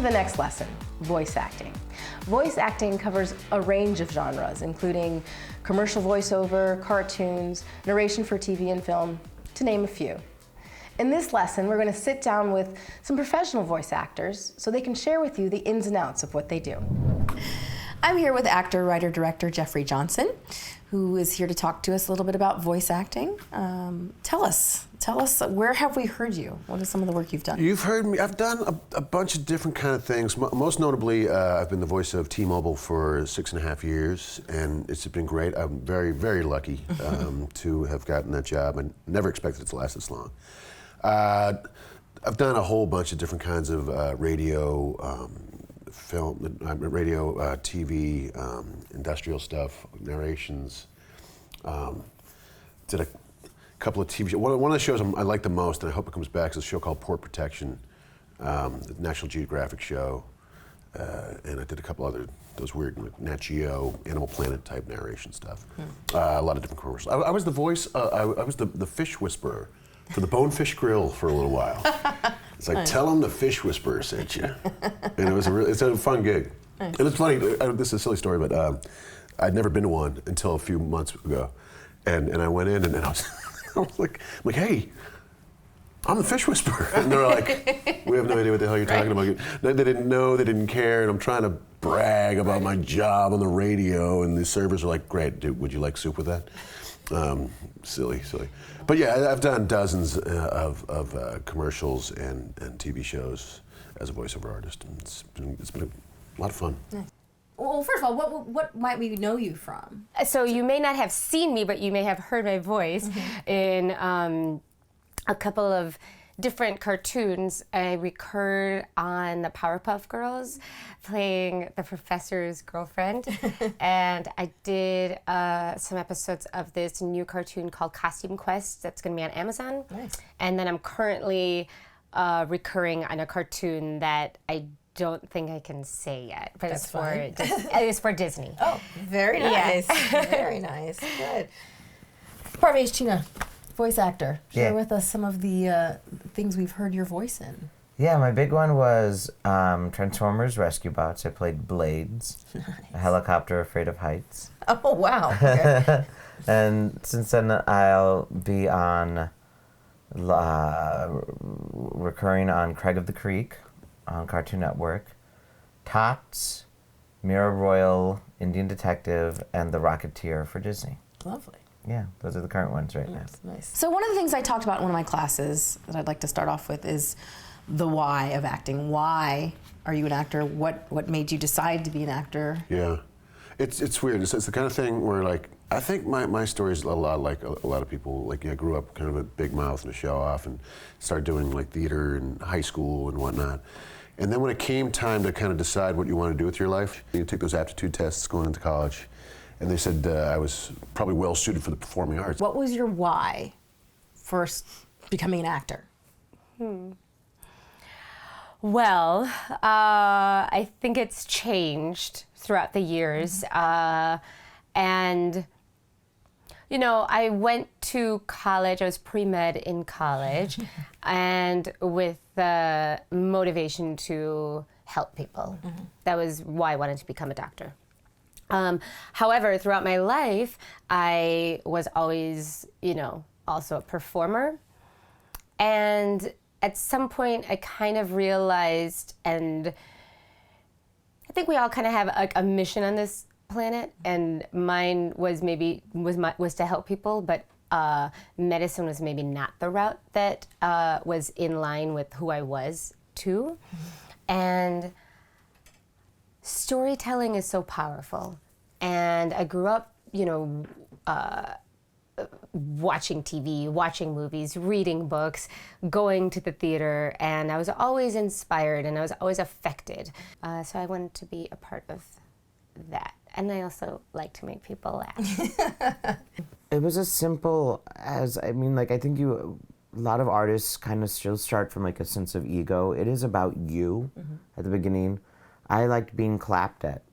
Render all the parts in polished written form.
the next lesson, voice acting. Voice acting covers a range of genres, including commercial voiceover, cartoons, narration for TV and film, to name a few. In this lesson, we're going to sit down with some professional voice actors so they can share with you the ins and outs of what they do. I'm here with actor, writer, director Jeffrey Johnson, who is here to talk to us a little bit about voice acting. Tell us, where have we heard you? What is some of the work you've done? You've heard me. I've done a bunch of different kind of things. Most notably, I've been the voice of T-Mobile for 6.5 years, and it's been great. I'm very, very lucky to have gotten that job, and never expected it to last this long. I've done a whole bunch of different kinds of radio, film, radio, TV, industrial stuff, narrations. Did a couple of TV shows. One of the shows I like the most, and I hope it comes back, is a show called Port Protection, the National Geographic show. And I did a couple other, those weird Nat Geo, Animal Planet type narration stuff. A lot of different commercials. I was the voice, I was the fish whisperer for the Bonefish Grill for a little while. It's like, tell them the fish whisperer sent you. And it's a fun gig. Nice. And it's funny, this is a silly story, but I'd never been to one until a few months ago. And I went in and I was like, hey, I'm the fish whisperer. And they were like, we have no idea what the hell you're talking about. They didn't know, they didn't care, and I'm trying to brag about my job on the radio, and the servers are like, great, dude, would you like soup with that? Silly. But yeah, I've done dozens of commercials and TV shows as a voiceover artist, and it's been a lot of fun. Nice. Well, first of all, what might we know you from? So you may not have seen me, but you may have heard my voice in a couple of different cartoons. I recurred on the Powerpuff Girls, playing the professor's girlfriend, and I did some episodes of this new cartoon called Costume Quest that's going to be on Amazon. Nice. And then I'm currently recurring on a cartoon that I don't think I can say yet, but it's for Disney. Oh, very nice. Yeah. Very nice. Good. Parvesh Cheena, voice actor. Share with us some of the things we've heard your voice in. Yeah, my big one was Transformers Rescue Bots. I played Blades, a helicopter afraid of heights. Oh, wow. Okay. And since then, I'll be on recurring on Craig of the Creek on Cartoon Network, Tots, Mira Royal, Indian Detective, and The Rocketeer for Disney. Lovely. Yeah, those are the current ones right now. Nice. So one of the things I talked about in one of my classes that I'd like to start off with is the why of acting. Why are you an actor? What made you decide to be an actor? Yeah, it's weird. It's the kind of thing where, like, I think my story is a lot like a lot of people. Like, I grew up kind of a big mouth and a show off, and started doing like theater in high school and whatnot. And then when it came time to kind of decide what you want to do with your life, you take those aptitude tests going into college, and they said I was probably well suited for the performing arts. What was your why for becoming an actor? Well, I think it's changed throughout the years. And, you know, I went to college, I was pre-med in college, and with the motivation to help people. That was why I wanted to become a doctor. However, throughout my life, I was always, you know, also a performer. And at some point, I kind of realized, and I think we all kind of have a mission on this planet, and mine was to help people, but medicine was maybe not the route that was in line with who I was too. And storytelling is so powerful, and I grew up, you know, watching TV, watching movies, reading books, going to the theater, and I was always inspired and I was always affected. So I wanted to be a part of that. And I also like to make people laugh. It was as simple as, I mean, like, I think a lot of artists kind of still start from like a sense of ego. It is about you at the beginning. I liked being clapped at.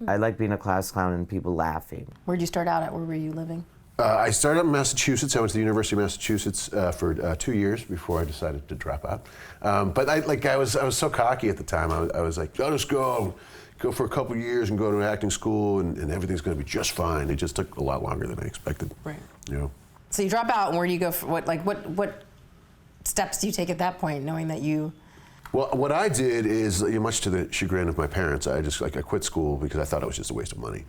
I liked being a class clown and people laughing. Where'd you start out at? Where were you living? I started up in Massachusetts. I went to the University of Massachusetts for 2 years before I decided to drop out. But I was so cocky at the time. I was like, I'll just go for a couple years and go to acting school, and everything's going to be just fine. It just took a lot longer than I expected. Right. You know. So you drop out, and where do you go? For what steps do you take at that point, knowing that you? Well, what I did is, much to the chagrin of my parents, I quit school because I thought it was just a waste of money.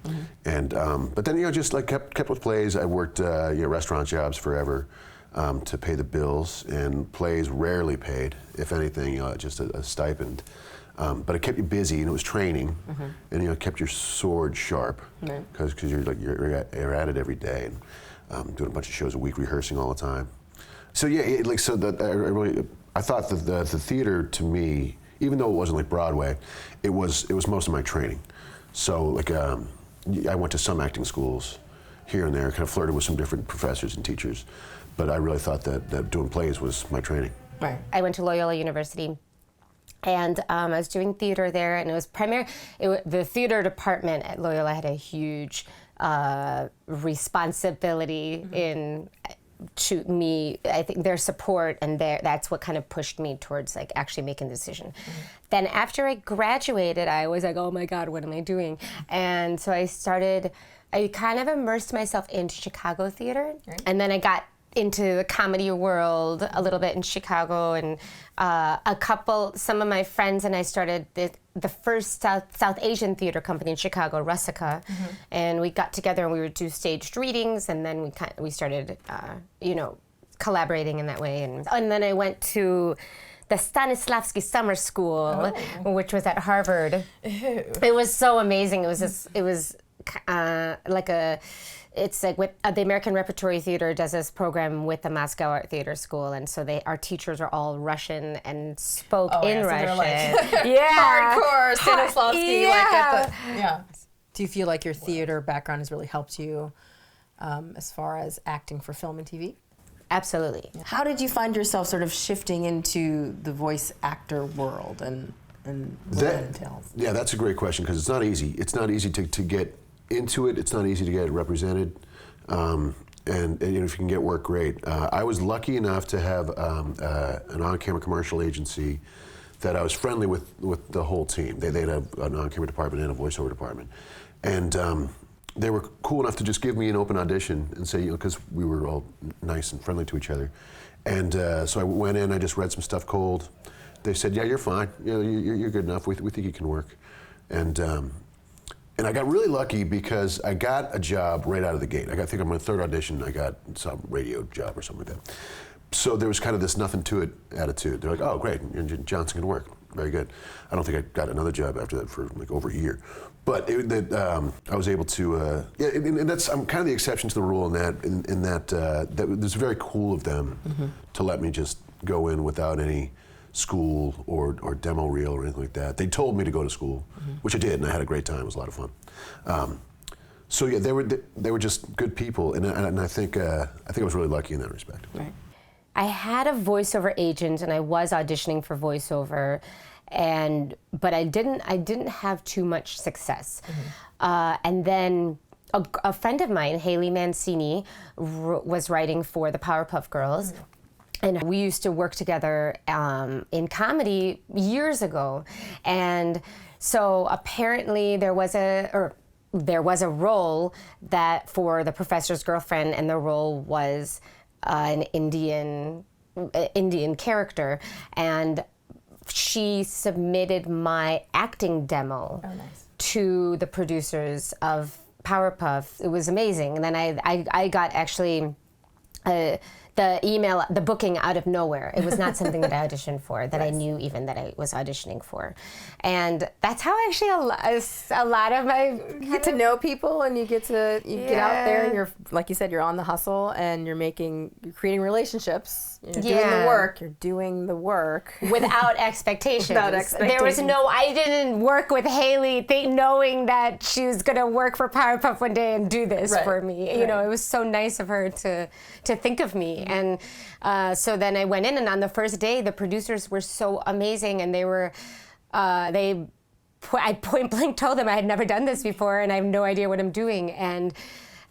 And but then just kept with plays. I worked restaurant jobs forever to pay the bills, and plays rarely paid, if anything, just a stipend. But it kept you busy, and it was training, and it kept your sword sharp because you're at it every day, and doing a bunch of shows a week, rehearsing all the time. So I thought that the theater, to me, even though it wasn't like Broadway, it was most of my training. So I went to some acting schools here and there, kind of flirted with some different professors and teachers, but I really thought that doing plays was my training. Right. I went to Loyola University, and I was doing theater there, and it was the theater department at Loyola had a huge responsibility in to me. I think their support and that's what kind of pushed me towards actually making the decision. Then after I graduated, I was like, oh my God, what am I doing? And so I kind of immersed myself into Chicago theater, and then I got into the comedy world a little bit in Chicago, and some of my friends and I started the first South Asian theater company in Chicago, Russica, and we got together and we would do staged readings, and then we started, collaborating in that way, and then I went to the Stanislavski Summer School, which was at Harvard. It was so amazing. It's like with the American Repertory Theater does this program with the Moscow Art Theater School, and so our teachers are all Russian and spoke in Russian. Hardcore Stanislavski. Yeah. Do you feel like your theater background has really helped you as far as acting for film and TV? Absolutely. How did you find yourself sort of shifting into the voice actor world and what that entails? Yeah, that's a great question, because it's not easy. It's not easy to get into it. It's not easy to get represented, and if you can get work, great. I was lucky enough to have an on-camera commercial agency that I was friendly with the whole team. They had an on-camera department and a voiceover department, and they were cool enough to just give me an open audition and say, because we were all nice and friendly to each other, and so I went in. I just read some stuff cold. They said, yeah, you're fine. You're good enough. We think you can work, and I got really lucky because I got a job right out of the gate. I think on my third audition, I got some radio job or something like that. So there was kind of this nothing to it attitude. They're like, oh, great, Johnson can work. Very good. I don't think I got another job after that for over a year. But I was able to, and I'm kind of the exception to the rule in that it was very cool of them to let me just go in without any school or demo reel or anything like that. They told me to go to school, which I did, and I had a great time. It was a lot of fun. So yeah, they were just good people, and I think I was really lucky in that respect. Right. I had a voiceover agent, and I was auditioning for voiceover, but I didn't have too much success. And then a friend of mine, Haley Mancini, was writing for the Powerpuff Girls. And we used to work together in comedy years ago. And so apparently there was a role that for the professor's girlfriend, and the role was an Indian character. And she submitted my acting demo to the producers of Powerpuff. It was amazing. And then I got actually the booking out of nowhere. It was not something that I auditioned for, that I knew even that I was auditioning for. And that's how actually a lot of my... You get to know people, and you get out there, and you're, like you said, you're on the hustle, and you're creating relationships. You're doing the work. Without expectations. There was I didn't work with Haley knowing that she was going to work for Powerpuff one day and do this for me. It was so nice of her to think of me. And so then I went in, and on the first day, the producers were so amazing, and I point blank told them I had never done this before, and I have no idea what I'm doing. And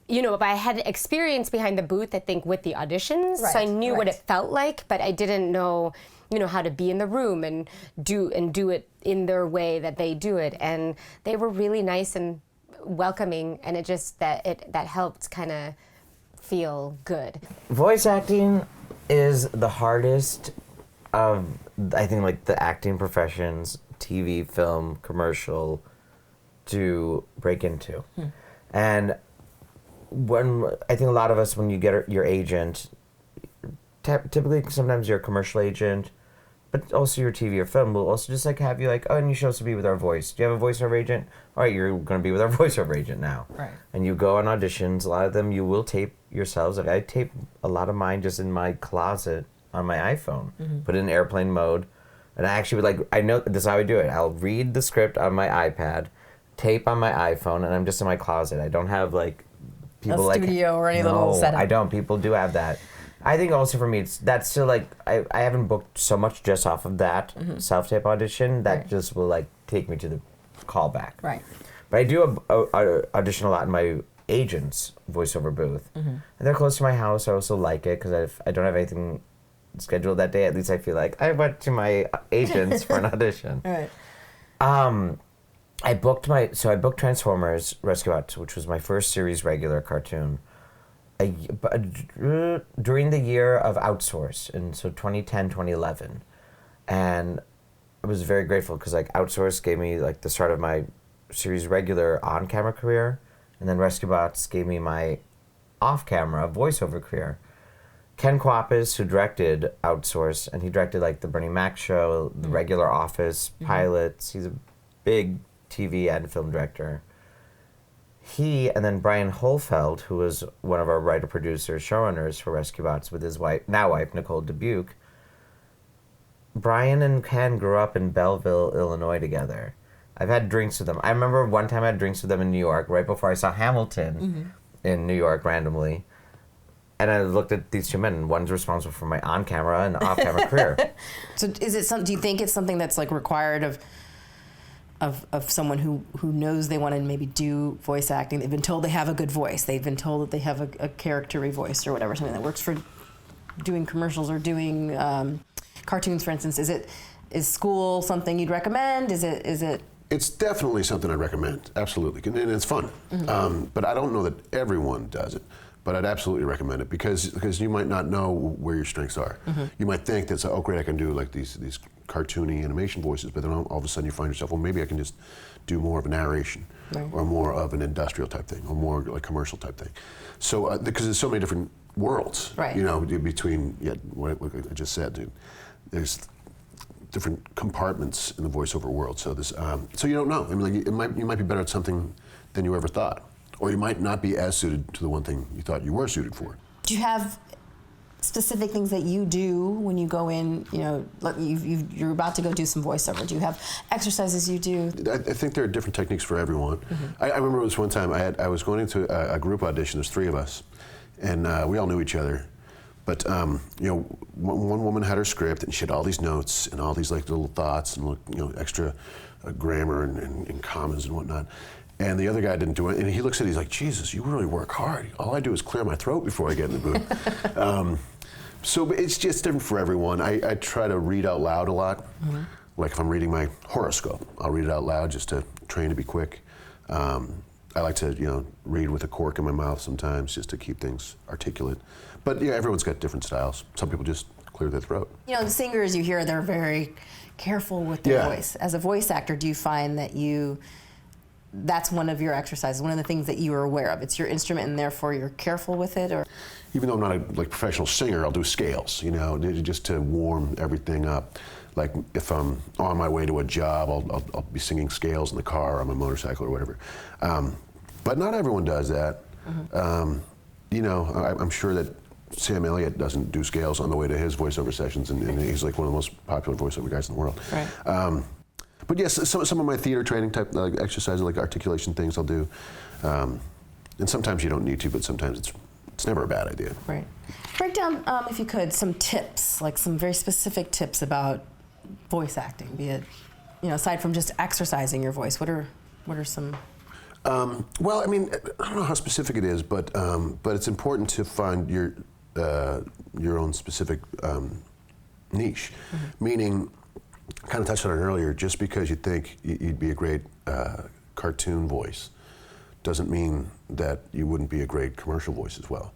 but I had experience behind the booth, I think, with the auditions, so I Right, knew what right. it felt like, but I didn't know, how to be in the room and do it in their way that they do it. And they were really nice and welcoming, and it just that helped kind of feel good. Voice acting is the hardest of, I think, like the acting professions, TV, film, commercial, to break into. And when I think a lot of us, when you get your agent, typically sometimes you're a commercial agent, but also your TV or film will also just like have you like, oh, and you show us to be with our voice. Do you have a voiceover agent? All right, you're going to be with our voiceover agent now. Right. And you go on auditions. A lot of them you will tape yourselves. Like I tape a lot of mine just in my closet on my iPhone. Put it in airplane mode. And I actually would I know this is how I do it. I'll read the script on my iPad, tape on my iPhone, and I'm just in my closet. I don't have like people A studio or any little setup. I don't. People do have that. I think also for me, that's still like, I haven't booked so much just off of that self-tape audition that Right. just will like take me to the callback. Right. But I do audition a lot in my agent's voiceover booth. And they're close to my house. I also like it because if I don't have anything scheduled that day, at least I feel like I went to my agent's for an audition. Right. I booked Transformers Rescue Bots, which was my first series regular cartoon, during the year of Outsource, and so 2010, 2011. And I was very grateful because like Outsource gave me like the start of my series regular on-camera career, and then Rescue Bots gave me my off-camera voiceover career. Ken Kwapis, who directed Outsource, and he directed like the Bernie Mac show, the regular Office, pilots. He's a big TV and film director. He and then Brian Holfeld, who was one of our writer-producers, showrunners for Rescue Bots with his wife, Nicole Dubuque. Brian and Ken grew up in Belleville, Illinois together. I've had drinks with them. I remember one time I had drinks with them in New York, right before I saw Hamilton in New York randomly. And I looked at these two men, and one's responsible for my on-camera and off-camera career. So is it do you think it's something that's like required of someone who knows they want to maybe do voice acting? They've been told they have a good voice. They've been told that they have a character-y voice or whatever, something that works for doing commercials or doing cartoons, for instance. Is school something you'd recommend? Is it? It's definitely something I recommend, absolutely, and it's fun. But I don't know that everyone does it. But I'd absolutely recommend it because you might not know where your strengths are. You might think that's, oh great, I can do like these cartoony animation voices, but then all of a sudden you find yourself, well, maybe I can just do more of a narration, or more of an industrial type thing, or more like commercial type thing. So because there's so many different worlds, Right. Between what I just said, there's different compartments in the voiceover world. So so you don't know. I mean, like you might be better at something than you ever thought. Or you might not be as suited to the one thing you thought you were suited for. Do you have specific things that you do when you go in? You're about to go do some voiceover. Do you have exercises you do? I think there are different techniques for everyone. I remember this one time I was going into a group audition. There's three of us, and we all knew each other. But one woman had her script, and she had all these notes and all these like little thoughts and extra grammar and commas and whatnot. And the other guy didn't do it, and he looks at it, he's like, Jesus, you really work hard. All I do is clear my throat before I get in the booth. So it's just different for everyone. I try to read out loud a lot. Like if I'm reading my horoscope, I'll read it out loud just to train to be quick. I like to read with a cork in my mouth sometimes just to keep things articulate. But everyone's got different styles. Some people just clear their throat. The singers you hear, they're very careful with their Yeah. voice. As a voice actor, do you find that that's one of your exercises, one of the things that you are aware of? It's your instrument and therefore you're careful with it? Or Even though I'm not a professional singer, I'll do scales, just to warm everything up. Like if I'm on my way to a job, I'll be singing scales in the car or on my motorcycle or whatever. But not everyone does that. I'm sure that Sam Elliott doesn't do scales on the way to his voiceover sessions, and he's like one of the most popular voiceover guys in the world. Right. But yes, some of my theater training type exercises, like articulation things, I'll do. And sometimes you don't need to, but sometimes it's never a bad idea. Right. Break down, if you could, some tips, like some very specific tips about voice acting, be it, aside from just exercising your voice. What are some? Well, I mean, I don't know how specific it is, but it's important to find your own specific niche. Meaning, I kind of touched on it earlier. Just because you think you'd be a great cartoon voice, doesn't mean that you wouldn't be a great commercial voice as well.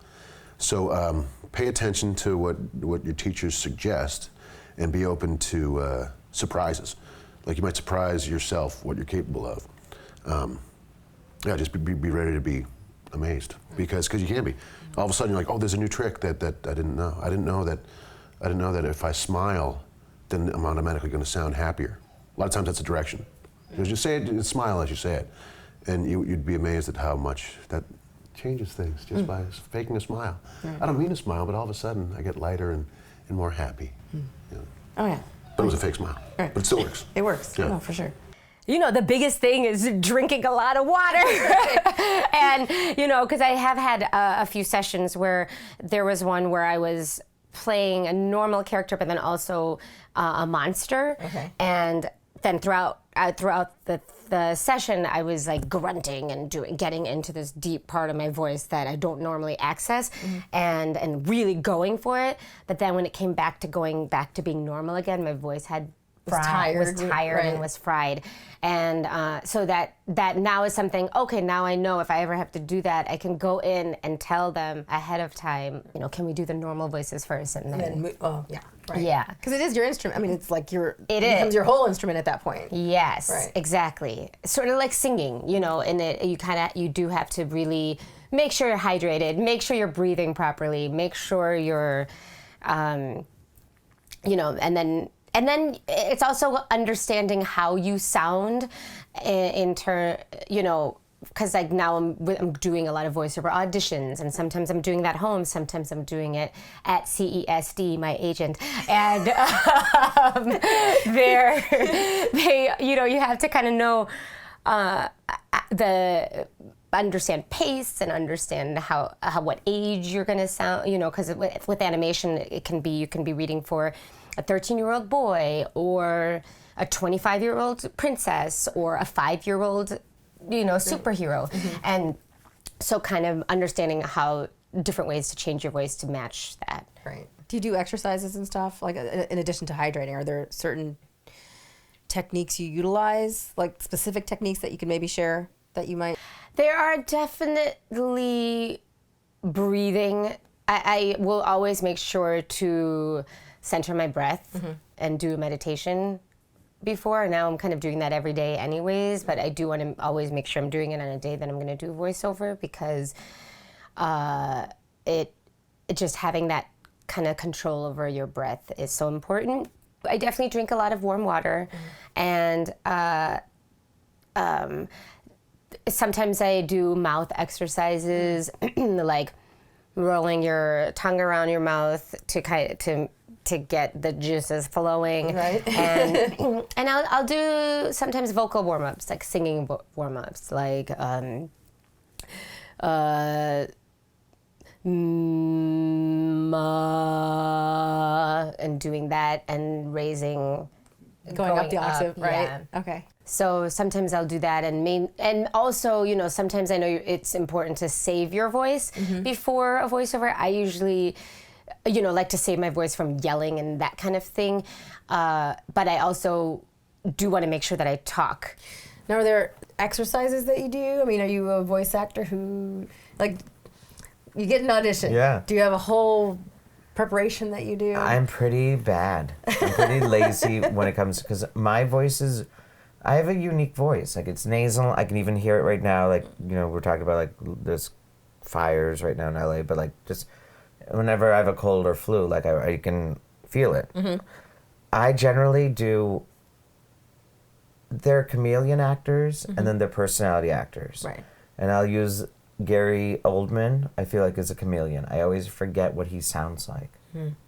So pay attention to what your teachers suggest, and be open to surprises. Like you might surprise yourself what you're capable of. Yeah, just be ready to be amazed, because you can be. All of a sudden you're like, oh, there's a new trick that I didn't know. I didn't know that if I smile, then I'm automatically going to sound happier. A lot of times that's a direction. Because you say it, you smile as you say it, and you'd be amazed at how much that changes things just by faking a smile. I don't mean to smile, but all of a sudden I get lighter and more happy. You know. Oh yeah. But it was a fake smile. Right. But it still works. It works. Yeah. No, for sure. You know, the biggest thing is drinking a lot of water. And, you know, because I have had a few sessions where there was one where I was playing a normal character, but then also a monster. Okay. And then throughout the session, I was like grunting and getting into this deep part of my voice that I don't normally access, and really going for it. But then when it came back to being normal again, my voice was tired right. and was fried. And so that now is something, okay, now I know if I ever have to do that, I can go in and tell them ahead of time, you know, can we do the normal voices first? And then, Oh, yeah. Right. Yeah. Because it is your instrument. I mean, it's like it is. becomes your whole instrument at that point. Yes, Right. exactly. Sort of like singing, you know, and you do have to really make sure you're hydrated, make sure you're breathing properly, make sure you're, you know, and then it's also understanding how you sound you know, because like now I'm doing a lot of voiceover auditions, and sometimes I'm doing that home, sometimes I'm doing it at CESD, my agent, and they you know, you have to kind of know understand pace and understand how what age you're going to sound, you know, because with animation you can be reading for a 13-year-old boy or a 25-year-old princess or a 5-year-old, you know, superhero. And so kind of understanding how different ways to change your voice to match that. Right. Do you do exercises and stuff? Like in addition to hydrating, are there certain techniques you utilize, like specific techniques that you can maybe share that you might? There are definitely breathing. I will always make sure to center my breath and do meditation before. Now I'm kind of doing that every day anyways, but I do want to always make sure I'm doing it on a day that I'm going to do voiceover, because it just having that kind of control over your breath is so important. I definitely drink a lot of warm water, and sometimes I do mouth exercises, like rolling your tongue around your mouth to get the juices flowing, right? And I'll do sometimes vocal warm-ups, like singing warm-ups, like and doing that and going up the octave, right? Yeah. Okay. So sometimes I'll do that, and also, you know, sometimes I know it's important to save your voice before a voiceover. I usually, you know, like to save my voice from yelling and that kind of thing, but I also do want to make sure that I talk. Now, are there exercises that you do? I mean, are you a voice actor who, like, you get an audition? Yeah. Do you have a whole preparation that you do? I'm pretty bad. I'm pretty lazy when it comes, because my voice is, I have a unique voice. Like, it's nasal. I can even hear it right now. Like, you know, we're talking about, like, there's fires right now in LA, but, like, just whenever I have a cold or flu, like, I can feel it. I generally do, they're chameleon actors, and then they're personality actors. Right. And I'll use Gary Oldman, I feel like, is a chameleon. I always forget what he sounds like,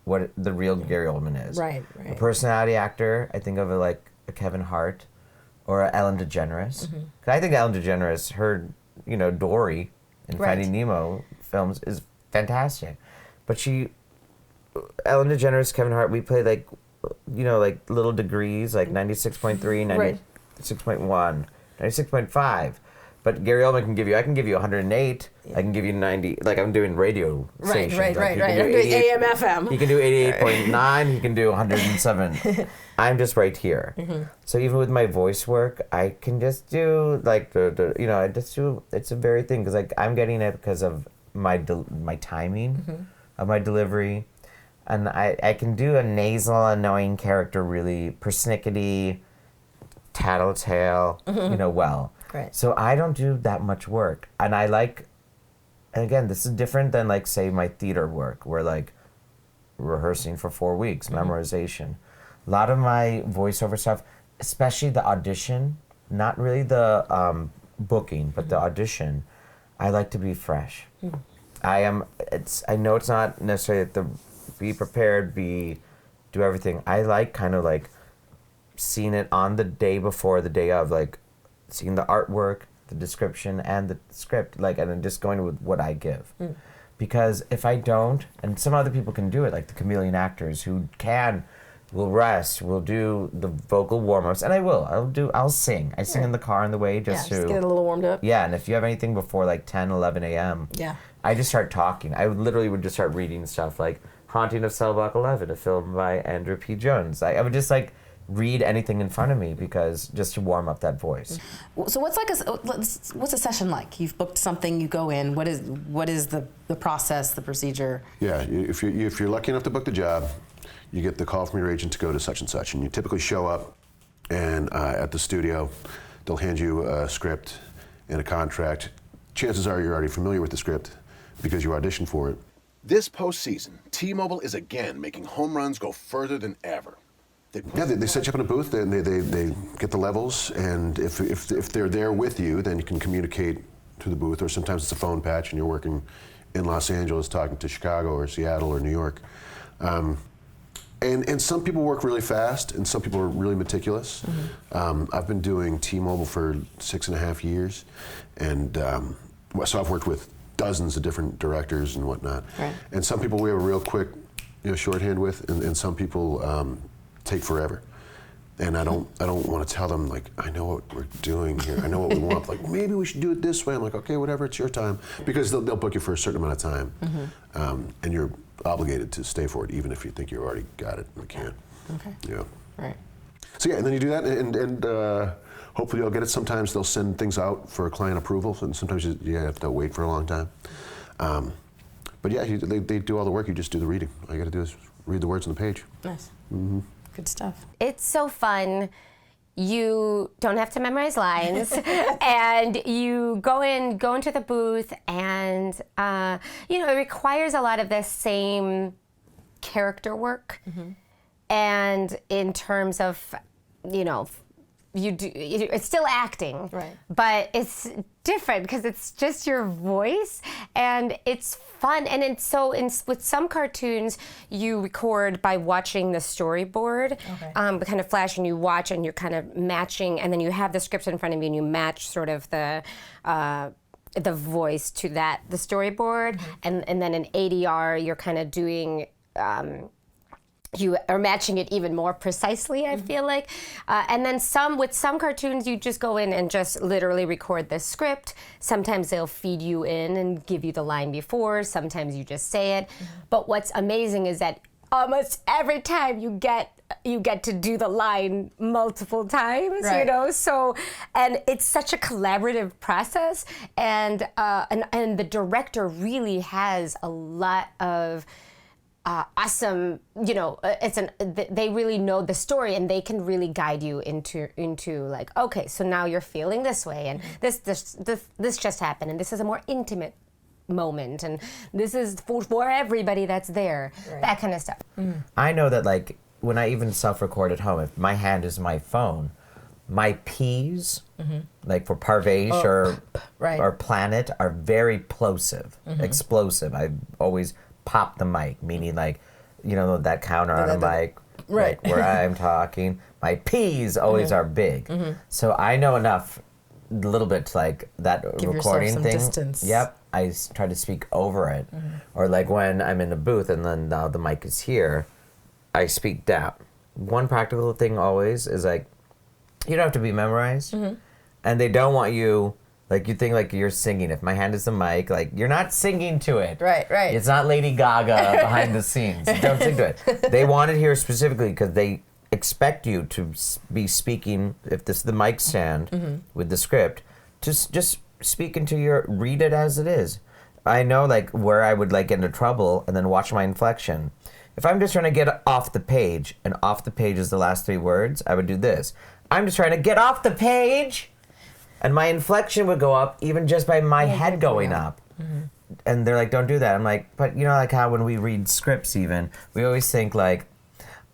what the real Gary Oldman is. Right. A personality actor, I think of it like a Kevin Hart or a Ellen DeGeneres. 'Cause I think Ellen DeGeneres, her, you know, Dory in Finding Nemo films is fantastic. But Ellen DeGeneres, Kevin Hart, we play like, you know, like little degrees, like 96.3, 96.1, 96.5. But Gary Oldman I can give you 108. Yeah. I can give you 90. Like I'm doing radio stations. Right. I'm doing AM, FM. He can do 88.9. He can do 107. I'm just right here. Mm-hmm. So even with my voice work, I can just do like I just do. It's a very thing because like I'm getting it because of my timing of my delivery, and I can do a nasal, annoying character really persnickety, tattletale, well. Great. So I don't do that much work. And and again, this is different than like, say, my theater work, where like rehearsing for 4 weeks, memorization. A lot of my voiceover stuff, especially the audition, not really the booking, but the audition, I like to be fresh. I know it's not necessarily be prepared, do everything. I like kind of like seeing it on the day before, the day of, like, seeing the artwork, the description, and the script, like, and then just going with what I give. Because if I don't, and some other people can do it, like the chameleon actors who will rest, will do the vocal warm-ups, and I'll sing. I sing in the car on the way just to get it a little warmed up. Yeah, and if you have anything before like 10, 11 a.m., I just start talking. I would just start reading stuff like Haunting of Cell Block 11, a film by Andrew P. Jones. I would just like read anything in front of me because just to warm up that voice. So what's a session like? You've booked something, you go in. What is the process, the procedure? Yeah, if you're lucky enough to book the job, you get the call from your agent to go to such and such, and you typically show up, and at the studio, they'll hand you a script and a contract. Chances are you're already familiar with the script because you auditioned for it. This postseason, T-Mobile is again making home runs go further than ever. They set you up in a booth, and they get the levels, and if they're there with you, then you can communicate through the booth, or sometimes it's a phone patch and you're working in Los Angeles talking to Chicago or Seattle or New York. And some people work really fast, and some people are really meticulous. I've been doing T-Mobile for 6.5 years, and so I've worked with dozens of different directors and whatnot. Right. And some people we have a real quick shorthand with, and some people take forever. And I don't want to tell them, like, I know what we're doing here. I know what we want. Like, maybe we should do it this way. I'm like, okay, whatever, it's your time. Because they'll book you for a certain amount of time. And you're obligated to stay for it, even if you think you already got it and can't. Okay. Yeah. Right. So yeah, and then you do that, and hopefully you'll get it. Sometimes they'll send things out for client approval, and sometimes you have to wait for a long time. But yeah, they do all the work. You just do the reading. All you got to do is read the words on the page. Nice. Good stuff. It's so fun. You don't have to memorize lines, and you go into the booth, and it requires a lot of the same character work. And in terms of, it's still acting, right? But it's different because it's just your voice, and it's fun. And with some cartoons, you record by watching the storyboard, kind of flash, and you watch, and you're kind of matching, and then you have the script in front of you, and you match sort of the voice to the storyboard, and then in ADR, you're kind of doing. You are matching it even more precisely, I feel like. And then with some cartoons, you just go in and just literally record the script. Sometimes they'll feed you in and give you the line before. Sometimes you just say it. But what's amazing is that almost every time you get to do the line multiple times, right. So, and it's such a collaborative process. And the director really has a lot of awesome, they really know the story, and they can really guide you into like, okay, so now you're feeling this way, and this just happened, and this is a more intimate moment, and this is for everybody that's there, right. That kind of stuff. I know that, like, when I even self-record at home, if my hand is my phone, my P's, like for Parvesh or Planet, are very plosive, explosive. I always pop the mic, meaning like, that counter on a mic, right. Like where I'm talking. My P's always are big. So I know enough, a little bit to like that give recording some thing. Distance. Yep, I try to speak over it. Or like when I'm in a booth and then now the mic is here, I speak down. One practical thing always is like, you don't have to be memorized, and they don't want you Like you think like you're singing. If my hand is the mic, like you're not singing to it. Right. It's not Lady Gaga behind the scenes. Don't sing to it. They want it here specifically because they expect you to be speaking. If this is the mic stand with the script, just speak read it as it is. I know like where I would like get into trouble and then watch my inflection. If I'm just trying to get off the page and off the page is the last 3 words, I would do this. I'm just trying to get off the page, and my inflection would go up even just by my head going up. And they're like, don't do that. I'm like, but you know, like how when we read scripts even, we always think like,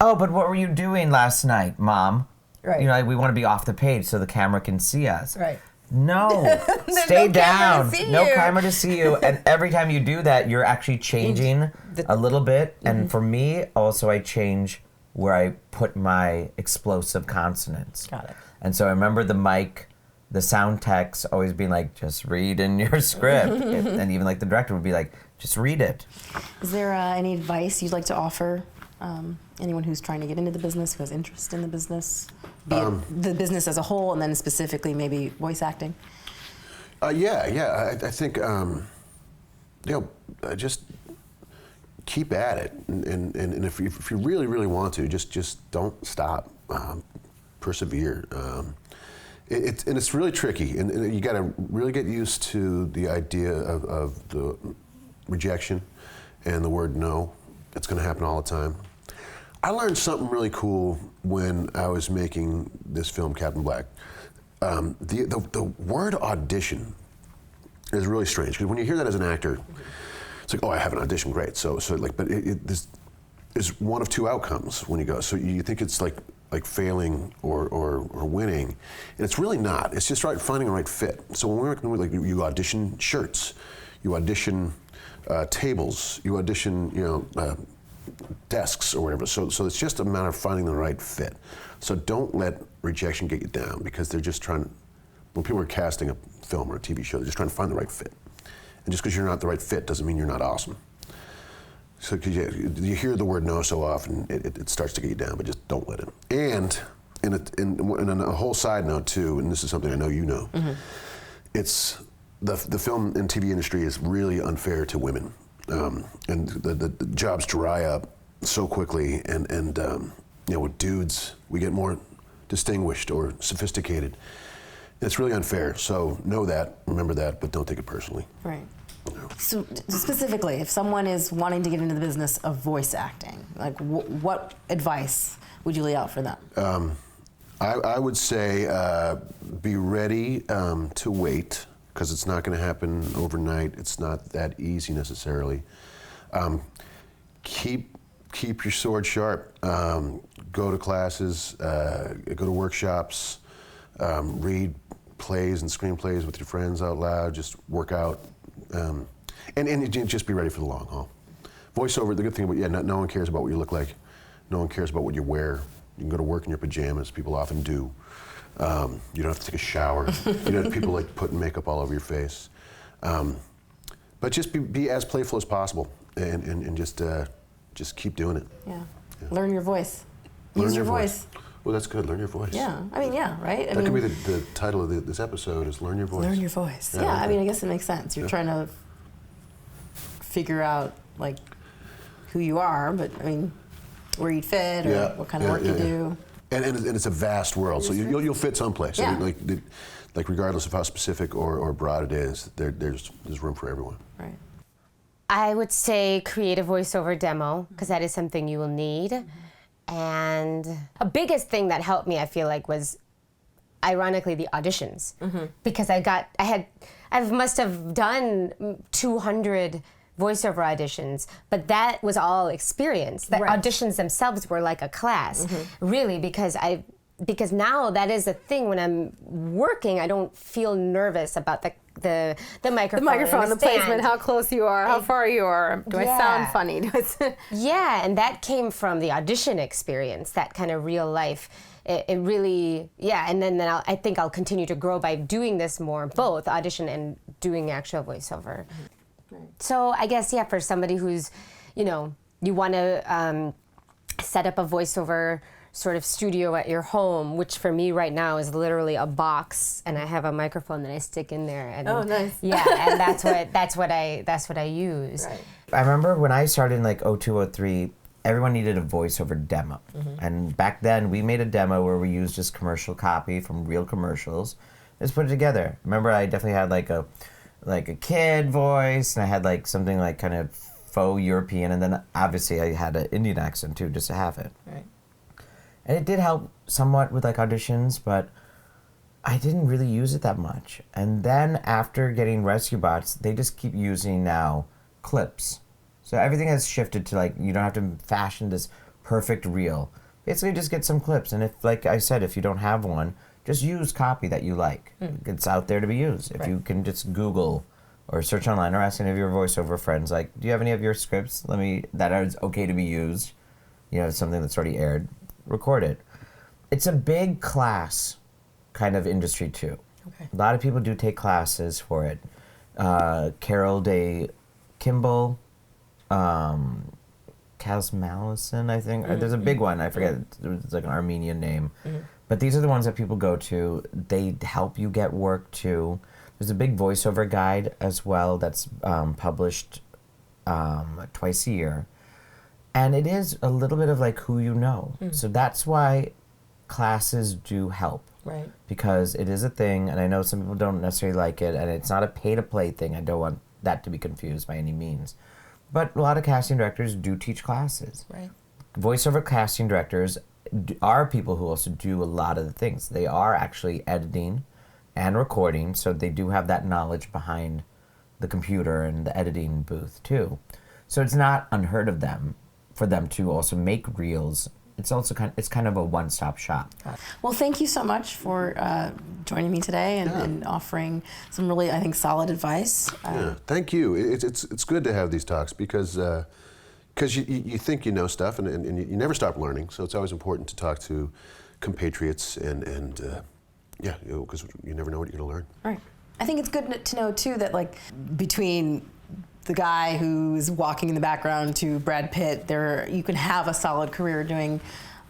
oh, but what were you doing last night, Mom? Right. You know, like we want to be off the page so the camera can see us. Right. No, stay no down. Camera to see no you. camera to see you. And every time you do that, you're actually changing a little bit. And for me, also, I change where I put my explosive consonants. Got it. And so I remember the mic, the sound techs always being like, just read in your script. And even like the director would be like, just read it. Is there any advice you'd like to offer anyone who's trying to get into the business, who has interest in the business? Be it the business as a whole, and then specifically maybe voice acting? I think, just keep at it. And if you really, really want to, just don't stop. Persevere. It's really tricky, and you got to really get used to the idea of the rejection and the word no. It's going to happen all the time. I learned something really cool when I was making this film, Captain Black. The word audition is really strange, because when you hear that as an actor, it's like, oh, I have an audition, great. So like, but this is one of 2 outcomes when you go. So you think it's like failing or winning, and it's really not. It's just finding the right fit. So when we're working with, like, you audition shirts, you audition tables, you audition desks or whatever. So it's just a matter of finding the right fit. So don't let rejection get you down, because they're just trying. When people are casting a film or a TV show, they're just trying to find the right fit. And just because you're not the right fit doesn't mean you're not awesome. So cause you hear the word no so often, it starts to get you down, but just don't let it. And in a whole side note too, and this is something I know you know, it's the film and TV industry is really unfair to women, and the jobs dry up so quickly, and with dudes we get more distinguished or sophisticated. It's really unfair. So know that, remember that, but don't take it personally. Right. So specifically, if someone is wanting to get into the business of voice acting, like what advice would you lay out for them? I would say be ready to wait, because it's not going to happen overnight. It's not that easy necessarily. Keep your sword sharp. Go to classes, go to workshops, read plays and screenplays with your friends out loud. Just work out. And just be ready for the long haul. Voiceover, the good thing about, no one cares about what you look like. No one cares about what you wear. You can go to work in your pajamas, people often do. You don't have to take a shower. You don't have people like putting makeup all over your face. But just be as playful as possible, and just keep doing it. Yeah. Learn your voice. Use your voice. Well, that's good. Learn your voice. Yeah. I mean, yeah, right? That could be the title of this episode, is Learn Your Voice. Learn your voice. Yeah, I mean, I guess it makes sense. You're trying to figure out, like, who you are, but, I mean, where you'd fit, or what kind of work you do. And it's a vast world, so you'll fit someplace. Yeah. I mean, like regardless of how specific or broad it is, there's room for everyone. Right. I would say create a voiceover demo, because that is something you will need. And a biggest thing that helped me, I feel like, was ironically the auditions, because I must have done 200 voiceover auditions, but that was all experience. The auditions themselves were like a class, really, because now that is a thing. When I'm working, I don't feel nervous about the microphone, the placement, how close you are, how far you are. Do I sound funny? Yeah, and that came from the audition experience, that kind of real life. It really, and then I think I'll continue to grow by doing this more, both audition and doing actual voiceover. So I guess, for somebody who's, you want to set up a voiceover sort of studio at your home, which for me right now is literally a box, and I have a microphone that I stick in there. And Oh, nice. Yeah, and that's what I use. Right. I remember when I started in like 02, 03, everyone needed a voiceover demo. And back then, we made a demo where we used just commercial copy from real commercials. Just put it together. Remember, I definitely had like a kid voice, and I had like something like kind of faux European, and then obviously I had an Indian accent too, just to have it. Right. And it did help somewhat with like auditions, but I didn't really use it that much. And then after getting Rescue Bots, they just keep using now clips. So everything has shifted to like, you don't have to fashion this perfect reel. Basically just get some clips. And if, like I said, if you don't have one, just use copy that you like. It's out there to be used. If you can just Google or search online or ask any of your voiceover friends, like, do you have any of your scripts that are okay to be used? You know, something that's already aired. Record it. It's a big class kind of industry too. Okay. A lot of people do take classes for it. Carol Day Kimball, Kazmalison, I think. There's a big one. I forget. It's like an Armenian name. But these are the ones that people go to. They help you get work too. There's a big voiceover guide as well that's published twice a year. And it is a little bit of like who you know. So that's why classes do help. Right. Because it is a thing, and I know some people don't necessarily like it, and it's not a pay-to-play thing. I don't want that to be confused by any means. But a lot of casting directors do teach classes. Right. Voiceover casting directors are people who also do a lot of the things. They are actually editing and recording, so they do have that knowledge behind the computer and the editing booth too. So it's not unheard of for them to also make reels. It's also kind of a one-stop shop. Well, thank you so much for joining me today and offering some really, I think, solid advice. Thank you. It's good to have these talks because you think you know stuff and you never stop learning. So it's always important to talk to compatriots and because you never know what you're going to learn. Right. I think it's good to know too that like between the guy who's walking in the background to Brad Pitt, you can have a solid career doing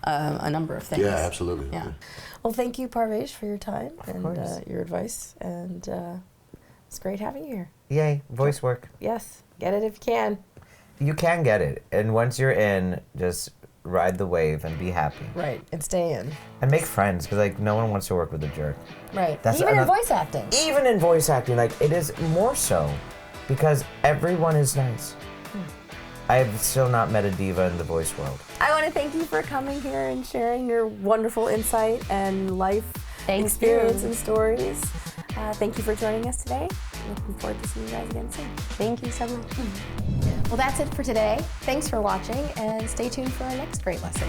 a number of things. Yeah, absolutely. Yeah. Well, thank you, Parvesh, for your time and course. your advice, and it's great having you here. Yay, voice work. Yes, get it if you can. You can get it, and once you're in, just ride the wave and be happy. Right, and stay in. And make friends, because like no one wants to work with a jerk. Right. That's Even in another- voice acting. Even in voice acting, like it is more so, because everyone is nice. I have still not met a diva in the voice world. I want to thank you for coming here and sharing your wonderful insight and life experience and stories. Thank you for joining us today. Looking forward to seeing you guys again soon. Thank you so much. Well, that's it for today. Thanks for watching, and stay tuned for our next great lesson.